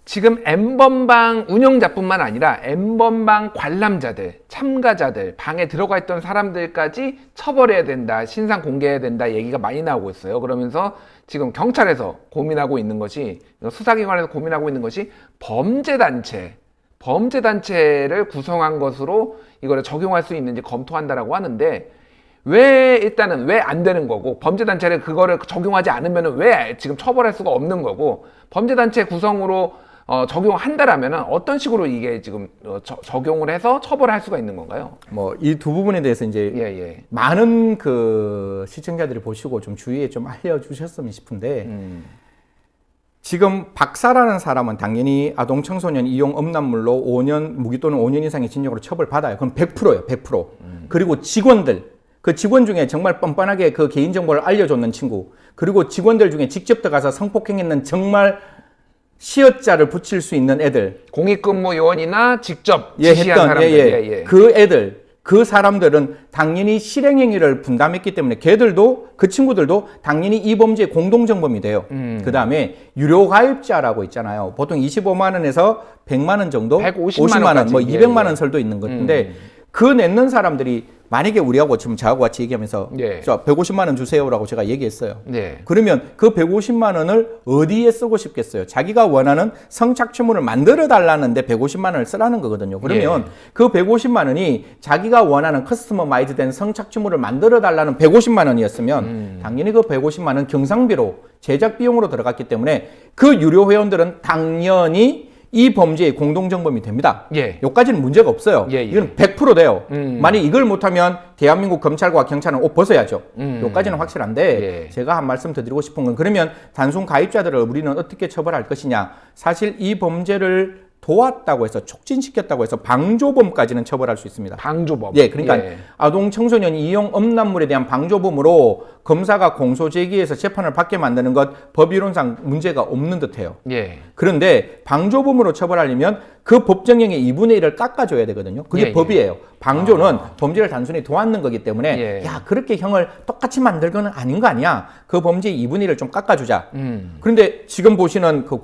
지금 N번방 운영자뿐만 아니라 N번방 관람자들, 참가자들, 방에 들어가 있던 사람들까지 처벌해야 된다, 신상 공개해야 된다 얘기가 많이 나오고 있어요. 그러면서 지금 경찰에서 고민하고 있는 것이, 수사기관에서 고민하고 있는 것이 범죄단체를 구성한 것으로 이거를 적용할 수 있는지 검토한다라고 하는데, 일단은 왜 안 되는 거고, 범죄단체를 그거를 적용하지 않으면 왜 지금 처벌할 수가 없는 거고, 범죄단체 구성으로 적용한다라면 어떤 식으로 이게 지금 적용을 해서 처벌할 수가 있는 건가요? 뭐 이 두 부분에 대해서 이제 많은 그 시청자들이 보시고 좀 주위에 좀 알려주셨으면 싶은데, 지금 박사라는 사람은 당연히 아동 청소년 이용 음란물로 5년 무기 또는 5년 이상의 징역으로 처벌받아요. 그럼 100%예요, 100%. 그리고 직원들, 그 직원 중에 정말 뻔뻔하게 그 개인정보를 알려줬는 친구, 그리고 직원들 중에 직접 들어가서 성폭행했는 정말 시효자를 붙일 수 있는 애들, 공익근무 요원이나 직접 지시한 사람들, 그 애들, 그 사람들은 당연히 실행행위를 분담했기 때문에 걔들도, 그 친구들도 당연히 이 범죄의 공동정범이 돼요. 그 다음에 유료가입자라고 있잖아요. 보통 25만 원에서 100만 원 정도, 50만 원, 뭐 200만 원 설도 있는 건데, 그 냈는 사람들이 만약에 우리하고 지금 저하고 같이 얘기하면서 자, 150만 원 주세요라고 제가 얘기했어요. 그러면 그 150만 원을 어디에 쓰고 싶겠어요? 자기가 원하는 성착취물을 만들어 달라는데 150만 원을 쓰라는 거거든요. 그러면 그 150만 원이 자기가 원하는 커스터마이즈된 성착취물을 만들어 달라는 150만 원이었으면 당연히 그 150만 원 경상비로, 제작 비용으로 들어갔기 때문에 그 유료 회원들은 당연히 이 범죄의 공동정범이 됩니다. 여기까지는 문제가 없어요. 이건 100% 돼요. 만약 이걸 못하면 대한민국 검찰과 경찰은 옷 벗어야죠. 여기까지는 확실한데, 제가 한 말씀 더 드리고 싶은 건, 그러면 단순 가입자들을 우리는 어떻게 처벌할 것이냐. 사실 이 범죄를 도왔다고 해서, 촉진시켰다고 해서 방조범까지는 처벌할 수 있습니다. 방조범. 그러니까 아동 청소년 이용 음란물에 대한 방조범으로 검사가 공소 제기해서 재판을 받게 만드는 것 법이론상 문제가 없는 듯해요. 그런데 방조범으로 처벌하려면 그 법정형의 2분의 1을 깎아줘야 되거든요. 그게 법이에요. 방조는 범죄를 단순히 도왔는 거기 때문에 야, 그렇게 형을 똑같이 만들 거는 아닌 거 아니야. 그 범죄의 2분의 1을 좀 깎아주자. 그런데 지금 보시는 그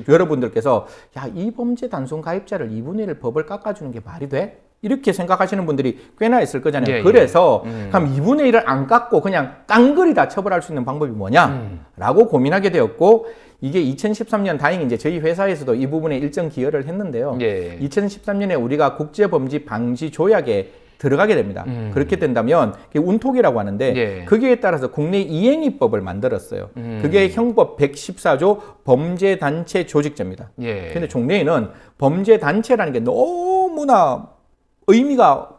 여러분들께서 야, 이 범죄 단순 가입자를 2분의 1 법을 깎아주는 게 말이 돼? 이렇게 생각하시는 분들이 꽤나 있을 거잖아요. 그래서 그럼 2분의 1을 안 깎고 그냥 깡그리 다 처벌할 수 있는 방법이 뭐냐라고 고민하게 되었고, 이게 2013년 다행히 이제 저희 회사에서도 이 부분에 일정 기여를 했는데요. 2013년에 우리가 국제범죄 방지 조약에 들어가게 됩니다. 그렇게 된다면 그게 운톡이라고 하는데 거기에 따라서 국내 이행위법을 만들었어요. 그게 형법 114조 범죄단체 조직죄입니다. 근데 종래에는 범죄단체라는 게 너무나 의미가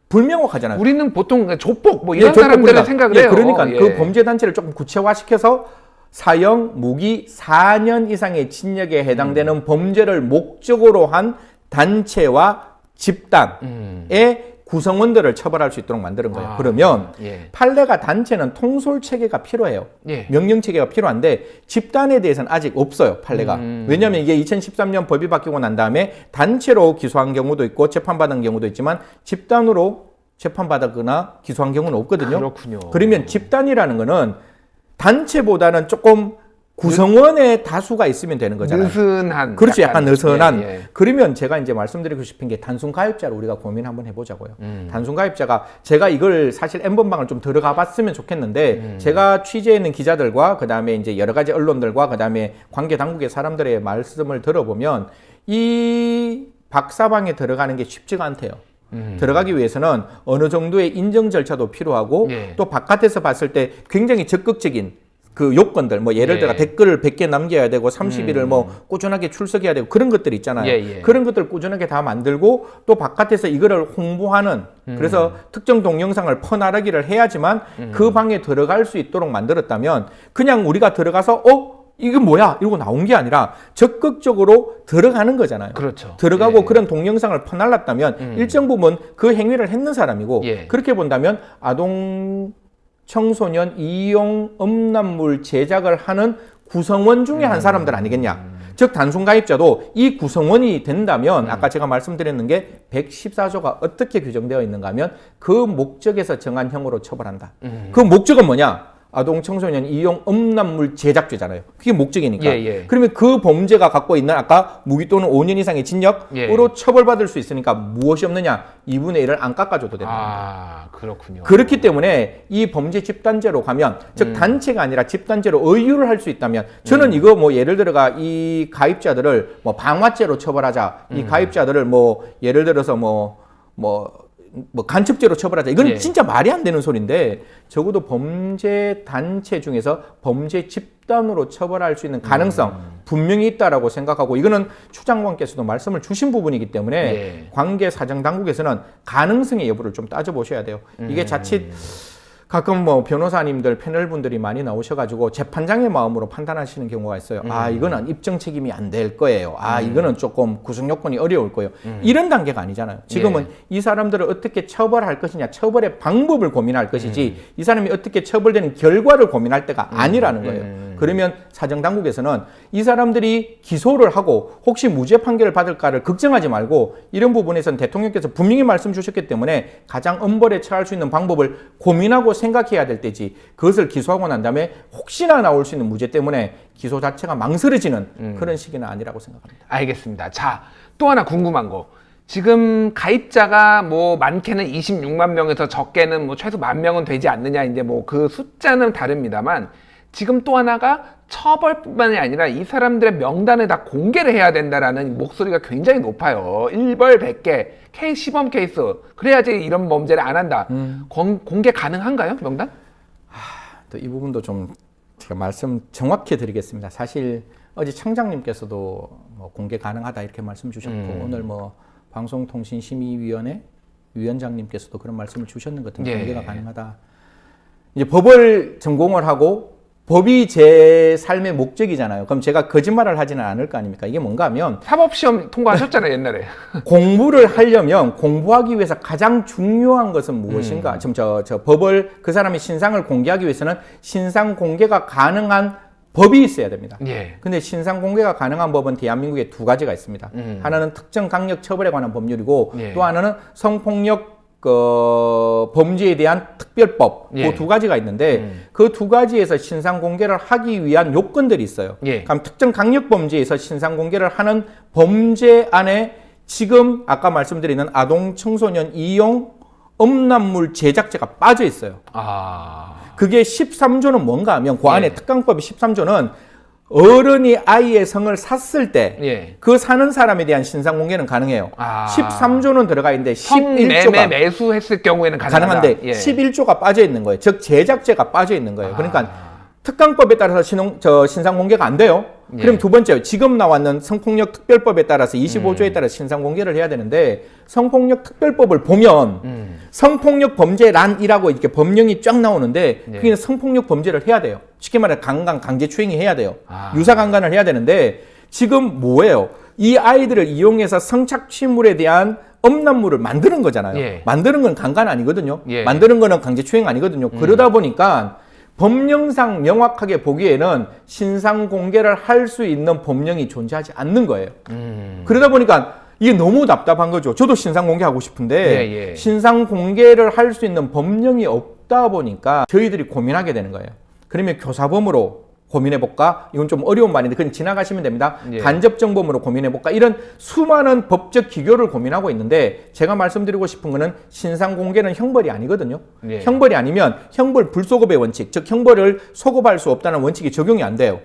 불명확하잖아요. 우리는 보통 조폭 뭐 이런 사람들을 생각을 해요. 그러니까 그 범죄단체를 조금 구체화시켜서 사형, 무기 4년 이상의 징역에 해당되는 범죄를 목적으로 한 단체와 집단의 구성원들을 처벌할 수 있도록 만드는 거예요. 그러면 판례가 단체는 통솔체계가 필요해요. 명령체계가 필요한데 집단에 대해서는 아직 없어요, 판례가. 왜냐하면 이게 2013년 법이 바뀌고 난 다음에 단체로 기소한 경우도 있고 재판받은 경우도 있지만 집단으로 재판받았거나 기소한 경우는 없거든요. 그렇군요. 그러면 집단이라는 거는 단체보다는 조금 구성원의 다수가 있으면 되는 거잖아요. 느슨한. 그렇지, 약간 느슨한. 그러면 제가 이제 말씀드리고 싶은 게 단순 가입자를 우리가 고민 한번 해보자고요. 단순 가입자가, 제가 이걸 사실 N번방을 좀 들어가 봤으면 좋겠는데, 제가 취재했는 기자들과 그 다음에 이제 여러 가지 언론들과 그 다음에 관계 당국의 사람들의 말씀을 들어보면 이 박사방에 들어가는 게 쉽지가 않대요. 들어가기 위해서는 어느 정도의 인정 절차도 필요하고 또 바깥에서 봤을 때 굉장히 적극적인 그 요건들, 뭐 예를 들어 댓글을 100개 남겨야 되고 30일을 뭐 꾸준하게 출석해야 되고 그런 것들 있잖아요. 그런 것들 꾸준하게 다 만들고 또 바깥에서 이거를 홍보하는, 그래서 특정 동영상을 퍼나르기를 해야지만 그 방에 들어갈 수 있도록 만들었다면, 그냥 우리가 들어가서 이게 뭐야? 이러고 나온 게 아니라 적극적으로 들어가는 거잖아요. 그렇죠. 들어가고 그런 동영상을 퍼날랐다면 일정 부분 그 행위를 했는 사람이고, 그렇게 본다면 아동 청소년 이용 음란물 제작을 하는 구성원 중에 한 사람들 아니겠냐. 즉 단순 가입자도 이 구성원이 된다면 아까 제가 말씀드렸는 게 114조가 어떻게 규정되어 있는가 하면 그 목적에서 정한 형으로 처벌한다. 그 목적은 뭐냐? 아동 청소년 이용 음란물 제작죄잖아요. 그게 목적이니까. 예, 예. 그러면 그 범죄가 갖고 있는 아까 무기 또는 5년 이상의 징역으로 예. 처벌받을 수 있으니까 무엇이 없느냐? 2분의 1을 안 깎아줘도 됩니다. 아, 그렇군요. 그렇기 때문에 이 범죄 집단죄로 가면 즉 단체가 아니라 집단죄로 의유를 할 수 있다면 저는 이거 뭐 예를 들어가 이 가입자들을 뭐 방화죄로 처벌하자. 이 가입자들을 뭐 예를 들어서 뭐 간첩죄로 처벌하자. 이건 예. 진짜 말이 안 되는 소리인데 적어도 범죄 단체 중에서 범죄 집단으로 처벌할 수 있는 가능성 분명히 있다라고 생각하고 이거는 추 장관께서도 말씀을 주신 부분이기 때문에 예. 관계 사정 당국에서는 가능성의 여부를 좀 따져보셔야 돼요. 이게 자칫 가끔 뭐 변호사님들 패널분들이 많이 나오셔가지고 재판장의 마음으로 판단하시는 경우가 있어요. 아 이거는 입증 책임이 안 될 거예요. 아 이거는 조금 구속 요건이 어려울 거예요. 이런 단계가 아니잖아요. 지금은 이 사람들을 어떻게 처벌할 것이냐, 처벌의 방법을 고민할 것이지 이 사람이 어떻게 처벌되는 결과를 고민할 때가 아니라는 거예요. 그러면 사정 당국에서는 이 사람들이 기소를 하고 혹시 무죄 판결을 받을까를 걱정하지 말고 이런 부분에서는 대통령께서 분명히 말씀 주셨기 때문에 가장 엄벌에 처할 수 있는 방법을 고민하고 생각해야 될 때지 그것을 기소하고 난 다음에 혹시나 나올 수 있는 무죄 때문에 기소 자체가 망설여지는 그런 시기는 아니라고 생각합니다. 알겠습니다. 자, 또 하나 궁금한 거. 지금 가입자가 뭐 많게는 26만 명에서 적게는 뭐 최소 10,000명은 되지 않느냐 이제 뭐 그 숫자는 다릅니다만 지금 또 하나가 처벌뿐만이 아니라 이 사람들의 명단을 다 공개를 해야 된다라는 목소리가 굉장히 높아요. 1벌 100개, 시범 케이스. 그래야지 이런 범죄를 안 한다. 공개 가능한가요, 명단? 또 이 부분도 좀 제가 말씀 정확히 드리겠습니다. 사실 어제 청장님께서도 뭐 공개 가능하다 이렇게 말씀 주셨고 오늘 뭐 방송통신심의위원회 위원장님께서도 그런 말씀을 주셨는 것 같은데 공개가 가능하다. 이제 법을 전공을 하고 법이 제 삶의 목적이잖아요. 그럼 제가 거짓말을 하지는 않을 거 아닙니까? 이게 뭔가 하면 사법시험 통과하셨잖아요, 옛날에. 공부를 하려면 공부하기 위해서 가장 중요한 것은 무엇인가? 지금 저 법을 그 사람의 신상을 공개하기 위해서는 신상 공개가 가능한 법이 있어야 됩니다. 예. 근데 신상 공개가 가능한 법은 대한민국에 두 가지가 있습니다. 하나는 특정 강력 처벌에 관한 법률이고 예. 또 하나는 성폭력 범죄에 대한 특별법 예. 그 두 가지가 있는데 그 두 가지에서 신상 공개를 하기 위한 요건들이 있어요. 예. 그럼 특정 강력 범죄에서 신상 공개를 하는 범죄 안에 지금 아까 말씀드리는 아동 청소년 이용 음란물 제작죄가 빠져 있어요. 그게 13조는 뭔가 하면 그 안에 특강법이 13조는 어른이 아이의 성을 샀을 때 그 사는 사람에 대한 신상 공개는 가능해요. 13조는 들어가 있는데 11조가 매수했을 경우에는 가능한데 11조가 빠져 있는 거예요. 즉 제작죄가 빠져 있는 거예요. 그러니까 특강법에 따라서 신상 공개가 안 돼요. 그럼 두 번째, 지금 나왔는 성폭력 특별법에 따라서 25조에 따라 신상 공개를 해야 되는데 성폭력 특별법을 보면 성폭력 범죄란이라고 이렇게 법령이 쫙 나오는데 그게 성폭력 범죄를 해야 돼요. 쉽게 말해 강제추행이 해야 돼요. 유사강간을 해야 되는데 지금 뭐예요? 이 아이들을 이용해서 성착취물에 대한 음란물을 만드는 거잖아요. 만드는 건 강간 아니거든요. 만드는 거는 강제추행 아니거든요. 그러다 보니까 법령상 명확하게 보기에는 신상 공개를 할 수 있는 법령이 존재하지 않는 거예요. 그러다 보니까 이게 너무 답답한 거죠. 저도 신상 공개하고 싶은데 신상 공개를 할 수 있는 법령이 없다 보니까 저희들이 고민하게 되는 거예요. 그러면 교사범으로 고민해볼까? 이건 좀 어려운 말인데 그냥 지나가시면 됩니다. 간접정범으로 고민해볼까? 이런 수많은 법적 기교를 고민하고 있는데 제가 말씀드리고 싶은 거는 신상 공개는 형벌이 아니거든요. 형벌이 아니면 형벌 불소급의 원칙, 즉 형벌을 소급할 수 없다는 원칙이 적용이 안 돼요.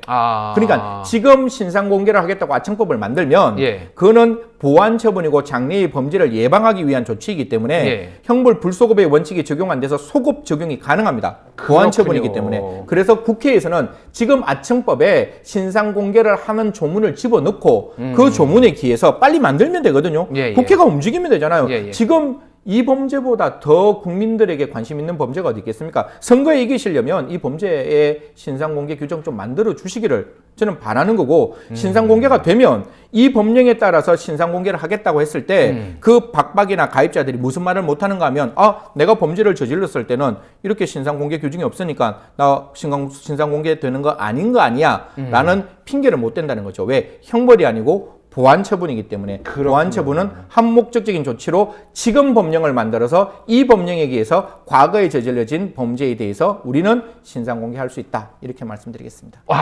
그러니까 지금 신상 공개를 하겠다고 아청법을 만들면 그거는 보완 처분이고 장래의 범죄를 예방하기 위한 조치이기 때문에 형벌 불소급의 원칙이 적용 안 돼서 소급 적용이 가능합니다. 보완 처분이기 때문에. 그래서 국회에서는 지금 아청법에 신상 공개를 하는 조문을 집어넣고 그 조문에 기해서 빨리 만들면 되거든요. 국회가 움직이면 되잖아요. 지금 이 범죄보다 더 국민들에게 관심 있는 범죄가 어디 있겠습니까? 선거에 이기시려면 이 범죄의 신상공개 규정 좀 만들어 주시기를 저는 바라는 거고 신상공개가 되면 이 법령에 따라서 신상공개를 하겠다고 했을 때 그 박박이나 가입자들이 무슨 말을 못하는가 하면 내가 범죄를 저질렀을 때는 이렇게 신상공개 규정이 없으니까 나 신상공개 되는 거 아닌 거 아니야 라는 핑계를 못 댄다는 거죠. 왜? 형벌이 아니고 보완 처분이기 때문에 보완 처분은 한목적적인 조치로 지금 법령을 만들어서 이 법령에 의해서 과거에 저질러진 범죄에 대해서 우리는 신상 공개할 수 있다. 이렇게 말씀드리겠습니다. 와,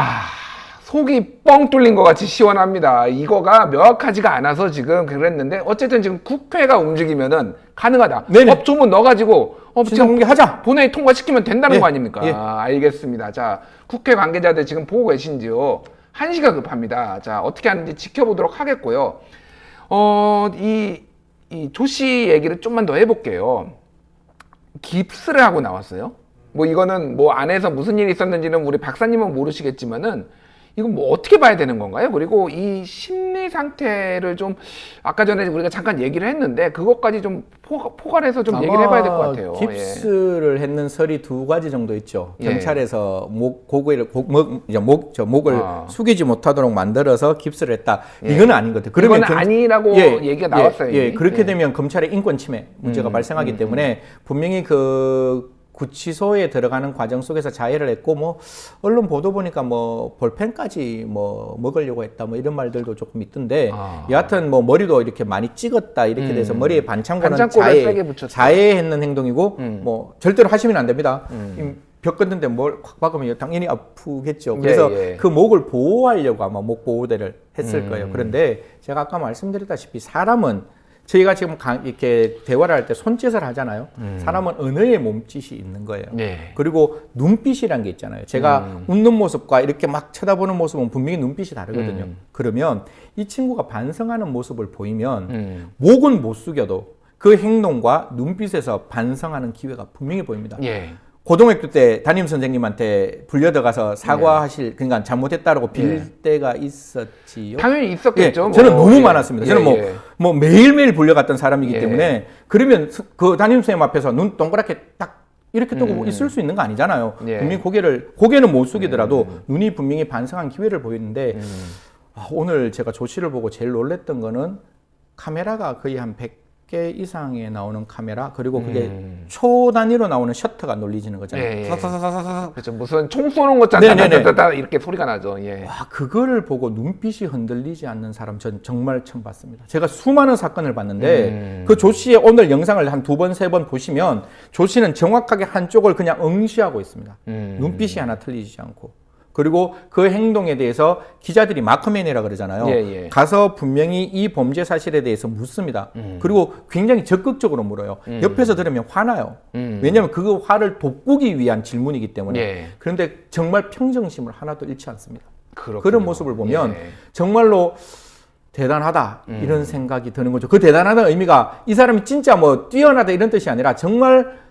속이 뻥 뚫린 것 같이 시원합니다. 이거가 명확하지가 않아서 지금 그랬는데 어쨌든 지금 국회가 움직이면은 가능하다. 네네. 법조문 넣어가지고 신상 공개하자. 본회의 통과시키면 된다는 예, 거 아닙니까? 예. 알겠습니다. 자, 국회 관계자들 지금 보고 계신지요? 한시가 급합니다. 자, 어떻게 하는지 지켜보도록 하겠고요. 이 조 씨 얘기를 좀만 더 해볼게요. 깁스를 하고 나왔어요. 뭐 이거는 뭐 안에서 무슨 일이 있었는지는 우리 박사님은 모르시겠지만은 이건 뭐 어떻게 봐야 되는 건가요? 그리고 이 심리 상태를 좀 아까 전에 우리가 잠깐 얘기를 했는데 그것까지 좀 포괄해서 좀 얘기를 해봐야 될 것 같아요. 깁스를 했는 설이 두 가지 정도 있죠. 예. 경찰에서 목을 숙이지 못하도록 만들어서 깁스를 했다. 예. 이건 아닌 것 같아요. 그건 아니라고 얘기가 나왔어요. 예, 그렇게 예. 되면 검찰의 인권 침해 문제가 발생하기 때문에 분명히 그 구치소에 들어가는 과정 속에서 자해를 했고 뭐 언론 보도 보니까 뭐 볼펜까지 뭐 먹으려고 했다 뭐 이런 말들도 조금 있던데 여하튼 뭐 머리도 이렇게 많이 찍었다 이렇게 돼서 머리에 반창고는 자해했는 행동이고 뭐 절대로 하시면 안 됩니다. 벽 걷는데 뭘 콱 박으면 당연히 아프겠죠. 그래서 그 목을 보호하려고 아마 목 보호대를 했을 거예요. 그런데 제가 아까 말씀드렸다시피 사람은 저희가 지금 이렇게 대화를 할 때 손짓을 하잖아요. 사람은 언어의 몸짓이 있는 거예요. 그리고 눈빛이란 게 있잖아요. 제가 웃는 모습과 이렇게 막 쳐다보는 모습은 분명히 눈빛이 다르거든요. 그러면 이 친구가 반성하는 모습을 보이면 목은 못 숙여도 그 행동과 눈빛에서 반성하는 기회가 분명히 보입니다. 고등학교 때 담임 선생님한테 불려들어가서 사과하실, 그러니까 잘못했다라고 빌 때가 있었지요. 당연히 있었겠죠. 저는 너무 많았습니다. 저는 뭐 매일매일 불려갔던 사람이기 때문에 그러면 그 담임 선생님 앞에서 눈 동그랗게 딱 이렇게 뜨고 있을 수 있는 거 아니잖아요. 분명히 고개는 못 숙이더라도 눈이 분명히 반성한 기회를 보이는데 오늘 제가 조 씨를 보고 제일 놀랬던 거는 카메라가 거의 한 100개 이상에 나오는 카메라 그리고 그게 초 단위로 나오는 셔터가 놀리지는 거잖아요. 그렇죠. 무슨 총 쏘는 것처럼 이렇게 소리가 나죠. 와, 그거를 보고 눈빛이 흔들리지 않는 사람 전 정말 처음 봤습니다. 제가 수많은 사건을 봤는데 그 조 씨의 오늘 영상을 한 2번, 3번 보시면 조 씨는 정확하게 한쪽을 그냥 응시하고 있습니다. 눈빛이 하나 틀리지 않고. 그리고 그 행동에 대해서 기자들이 마크맨이라 그러잖아요. 가서 분명히 이 범죄 사실에 대해서 묻습니다. 그리고 굉장히 적극적으로 물어요. 옆에서 들으면 화나요. 왜냐하면 그 화를 돋구기 위한 질문이기 때문에. 그런데 정말 평정심을 하나도 잃지 않습니다. 그런 모습을 보면 정말로 대단하다 이런 생각이 드는 거죠. 그 대단하다는 의미가 이 사람이 진짜 뭐 뛰어나다 이런 뜻이 아니라 정말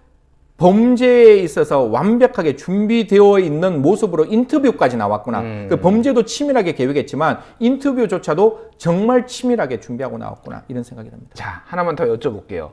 범죄에 있어서 완벽하게 준비되어 있는 모습으로 인터뷰까지 나왔구나. 그 범죄도 치밀하게 계획했지만 인터뷰조차도 정말 치밀하게 준비하고 나왔구나. 이런 생각이 듭니다. 자, 하나만 더 여쭤볼게요.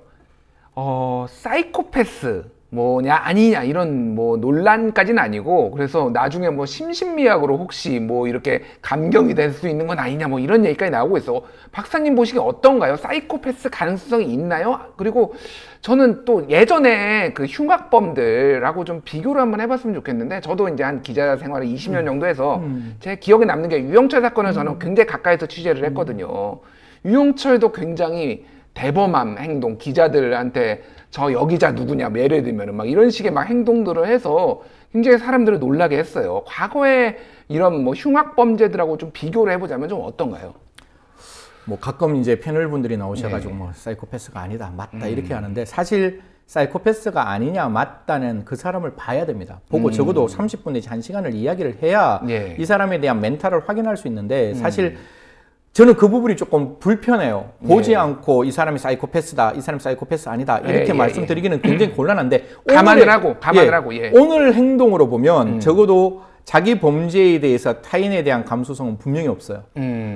사이코패스 뭐냐 아니냐 이런 뭐 논란까지는 아니고 그래서 나중에 뭐 심신미약으로 혹시 뭐 이렇게 감경이 될 수 있는 건 아니냐 뭐 이런 얘기까지 나오고 있어. 박사님 보시기에 어떤가요? 사이코패스 가능성이 있나요? 그리고 저는 또 예전에 그 흉악범들하고 좀 비교를 한번 해봤으면 좋겠는데 저도 이제 한 기자 생활을 20년 정도 해서 제 기억에 남는 게 유영철 사건을 저는 굉장히 가까이서 취재를 했거든요. 유영철도 굉장히 대범한 행동, 기자들한테 저 여기자 누구냐, 예를 들면 막 이런 식의 막 행동들을 해서 굉장히 사람들을 놀라게 했어요. 과거에 이런 뭐 흉악범죄들하고 좀 비교를 해보자면 좀 어떤가요? 뭐 가끔 이제 패널 분들이 나오셔가지고 뭐 사이코패스가 아니다, 맞다 이렇게 하는데 사실 사이코패스가 아니냐 맞다는 그 사람을 봐야 됩니다. 보고 적어도 30분 내지 1시간을 이야기를 해야 이 사람에 대한 멘탈을 확인할 수 있는데 사실 저는 그 부분이 조금 불편해요. 보지 않고 이 사람이 사이코패스다, 이 사람이 사이코패스 아니다 이렇게 말씀드리기는 굉장히 곤란한데 감안을 하고 오늘 행동으로 보면 적어도 자기 범죄에 대해서 타인에 대한 감수성은 분명히 없어요.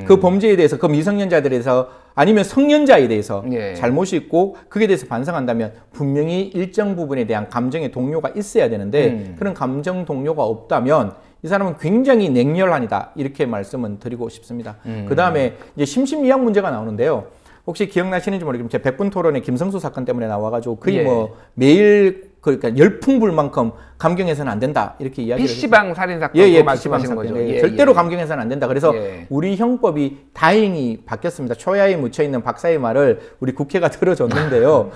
그 범죄에 대해서 그 미성년자들에서 아니면 성년자에 대해서 잘못이 있고 그에 대해서 반성한다면 분명히 일정 부분에 대한 감정의 동요가 있어야 되는데 그런 감정 동요가 없다면 이 사람은 굉장히 냉혈한이다 이렇게 말씀은 드리고 싶습니다. 그 다음에 이제 심신미약 문제가 나오는데요. 혹시 기억나시는지 모르겠지만 제 100분 토론의 김성수 사건 때문에 나와가지고 거의 뭐 매일 그러니까 열풍불만큼 감경해서는 안 된다 이렇게 이야기를 PC방 살인 사건 PC방 말씀하시는 사건. 거죠. 절대로 감경해서는 안 된다. 그래서 예. 우리 형법이 다행히 바뀌었습니다. 초야에 묻혀 있는 박사의 말을 우리 국회가 들어줬는데요.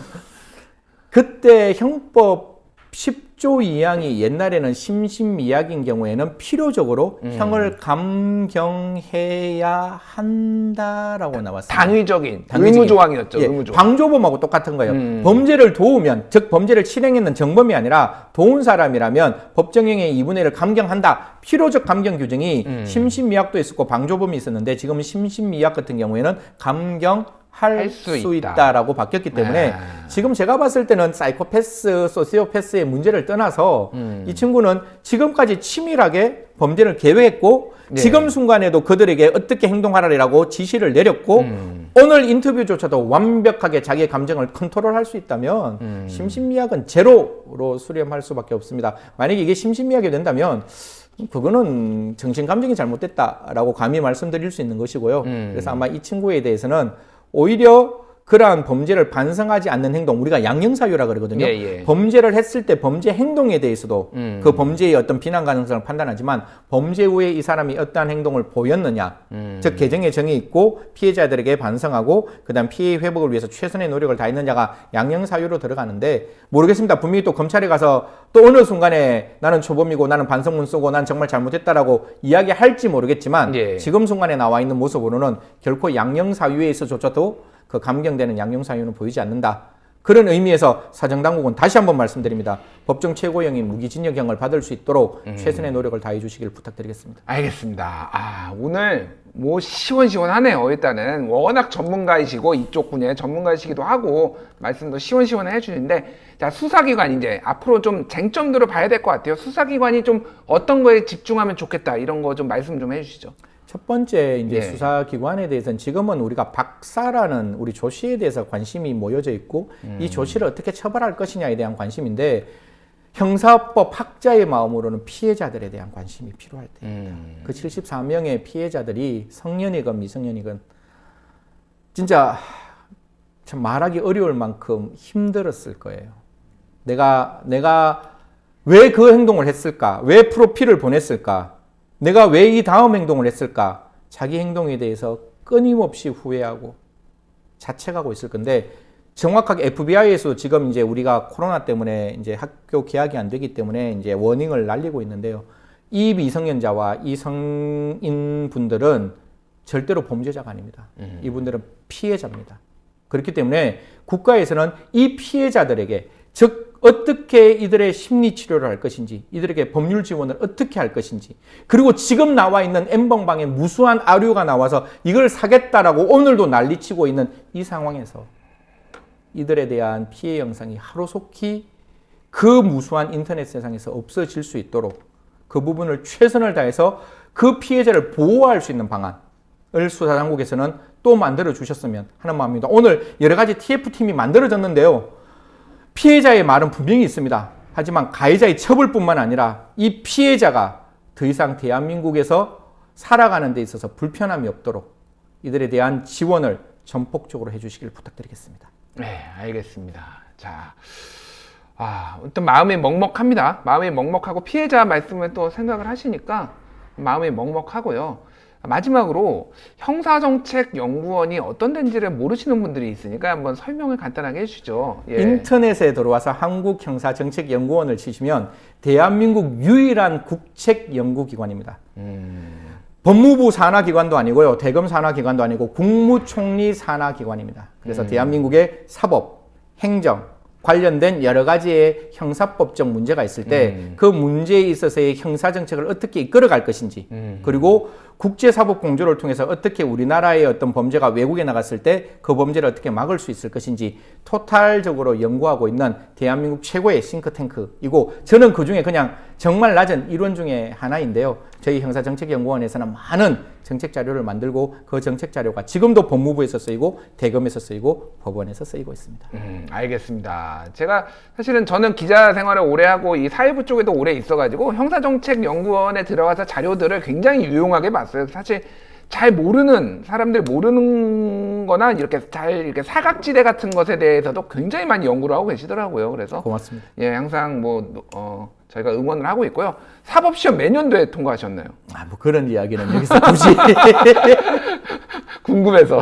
그때 형법 10조 2항이 옛날에는 심신미약인 경우에는 필요적으로 형을 감경해야 한다라고 나왔습니다. 당위적인 의무조항이었죠. 예, 의무조항. 방조범하고 똑같은 거예요. 범죄를 도우면, 즉 범죄를 실행했는 정범이 아니라 도운 사람이라면 법정형의 2분의 1을 감경한다. 필요적 감경 규정이 심신미약도 있었고 방조범이 있었는데 지금은 심신미약 같은 경우에는 할 수 있다라고 바뀌었기 때문에 지금 제가 봤을 때는 사이코패스, 소시오패스의 문제를 떠나서 이 친구는 지금까지 치밀하게 범죄를 계획했고 지금 순간에도 그들에게 어떻게 행동하라고 지시를 내렸고 오늘 인터뷰조차도 완벽하게 자기의 감정을 컨트롤할 수 있다면 심신미약은 제로로 수렴할 수밖에 없습니다. 만약에 이게 심신미약이 된다면 그거는 정신감정이 잘못됐다라고 감히 말씀드릴 수 있는 것이고요. 그래서 아마 이 친구에 대해서는 오히려 그러한 범죄를 반성하지 않는 행동, 우리가 양형사유라 그러거든요. 범죄를 했을 때 범죄 행동에 대해서도 그 범죄의 어떤 비난 가능성을 판단하지만 범죄 후에 이 사람이 어떠한 행동을 보였느냐, 즉 개정의 정이 있고 피해자들에게 반성하고 그다음 피해 회복을 위해서 최선의 노력을 다했느냐가 양형사유로 들어가는데 모르겠습니다. 분명히 또 검찰에 가서 또 어느 순간에 나는 초범이고 나는 반성문 쓰고 난 정말 잘못했다라고 이야기할지 모르겠지만 지금 순간에 나와 있는 모습으로는 결코 양형사유에 있어조차도 그 감경되는 양형사유는 보이지 않는다. 그런 의미에서 사정당국은 다시 한번 말씀드립니다. 법정 최고형인 무기징역형을 받을 수 있도록 최선의 노력을 다해 주시길 부탁드리겠습니다. 알겠습니다. 오늘 뭐 시원시원하네요. 일단은 워낙 전문가이시고 이쪽 분야의 전문가이시기도 하고 말씀도 시원시원해 해주는데 자, 수사기관 이제 앞으로 좀 쟁점들을 봐야 될 것 같아요. 수사기관이 좀 어떤 거에 집중하면 좋겠다 이런 거 좀 말씀 좀 해주시죠. 첫 번째 이제 수사기관에 대해서는 지금은 우리가 박사라는 우리 조 씨에 대해서 관심이 모여져 있고 이 조 씨를 어떻게 처벌할 것이냐에 대한 관심인데 형사법 학자의 마음으로는 피해자들에 대한 관심이 필요할 때입니다. 그 74명의 피해자들이 성년이건 미성년이건 진짜 참 말하기 어려울 만큼 힘들었을 거예요. 내가 왜 그 행동을 했을까? 왜 프로필을 보냈을까? 내가 왜 이 다음 행동을 했을까? 자기 행동에 대해서 끊임없이 후회하고 자책하고 있을 건데 정확하게 FBI에서 지금 이제 우리가 코로나 때문에 이제 학교 개학이 안 되기 때문에 이제 워닝을 날리고 있는데요. 이 미성년자와 이 성인 분들은 절대로 범죄자가 아닙니다. 이분들은 피해자입니다. 그렇기 때문에 국가에서는 이 피해자들에게 즉 어떻게 이들의 심리 치료를 할 것인지 이들에게 법률 지원을 어떻게 할 것인지 그리고 지금 나와 있는 N번방에 무수한 아류가 나와서 이걸 사겠다라고 오늘도 난리치고 있는 이 상황에서 이들에 대한 피해 영상이 하루속히 그 무수한 인터넷 세상에서 없어질 수 있도록 그 부분을 최선을 다해서 그 피해자를 보호할 수 있는 방안을 수사당국에서는 또 만들어 주셨으면 하는 마음입니다. 오늘 여러 가지 TF팀이 만들어졌는데요. 피해자의 말은 분명히 있습니다. 하지만 가해자의 처벌뿐만 아니라 이 피해자가 더 이상 대한민국에서 살아가는 데 있어서 불편함이 없도록 이들에 대한 지원을 전폭적으로 해주시길 부탁드리겠습니다. 네, 알겠습니다. 자, 일단 마음이 먹먹합니다. 마음이 먹먹하고 피해자 말씀을 또 생각을 하시니까 마음이 먹먹하고요. 마지막으로 형사정책연구원이 어떤 데인지를 모르시는 분들이 있으니까 한번 설명을 간단하게 해주시죠. 인터넷에 들어와서 한국형사정책연구원을 치시면 대한민국 유일한 국책연구기관입니다. 법무부 산하기관도 아니고요. 대검 산하기관도 아니고 국무총리 산하기관입니다. 그래서 대한민국의 사법, 행정, 관련된 여러 가지의 형사법적 문제가 있을 때 그 문제에 있어서의 형사정책을 어떻게 이끌어갈 것인지 그리고 국제사법공조를 통해서 어떻게 우리나라의 어떤 범죄가 외국에 나갔을 때 그 범죄를 어떻게 막을 수 있을 것인지 토탈적으로 연구하고 있는 대한민국 최고의 싱크탱크이고 저는 그중에 그냥 정말 낮은 일원 중에 하나인데요. 저희 형사정책연구원에서는 많은 정책 자료를 만들고 그 정책 자료가 지금도 법무부에서 쓰이고 대검에서 쓰이고 법원에서 쓰이고 있습니다. 알겠습니다. 제가 사실은 저는 기자 생활을 오래 하고 이 사회부 쪽에도 오래 있어가지고 형사정책연구원에 들어가서 자료들을 굉장히 유용하게 봤어요. 사실 잘 모르는 사람들 모르는 거나 이렇게 사각지대 같은 것에 대해서도 굉장히 많이 연구를 하고 계시더라고요. 그래서 고맙습니다. 예, 항상 저희가 응원을 하고 있고요. 사법시험 매년도에 통과하셨나요? 뭐 그런 이야기는 여기서 굳이 궁금해서.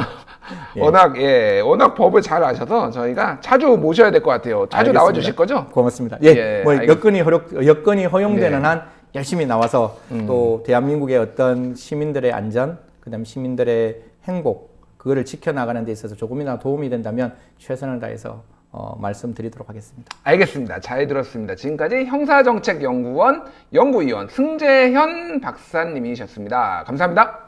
예. 워낙 법을 잘 아셔서 저희가 자주 모셔야 될 것 같아요. 자주 알겠습니다. 나와주실 거죠? 고맙습니다. 예, 뭐 알겠습니다. 여건이 허용되는 네. 한 열심히 나와서 또 대한민국의 어떤 시민들의 안전, 그다음 시민들의 행복 그거를 지켜나가는 데 있어서 조금이나 도움이 된다면 최선을 다해서 말씀드리도록 하겠습니다. 알겠습니다. 잘 들었습니다. 지금까지 형사정책연구원 연구위원 승재현 박사님이셨습니다. 감사합니다.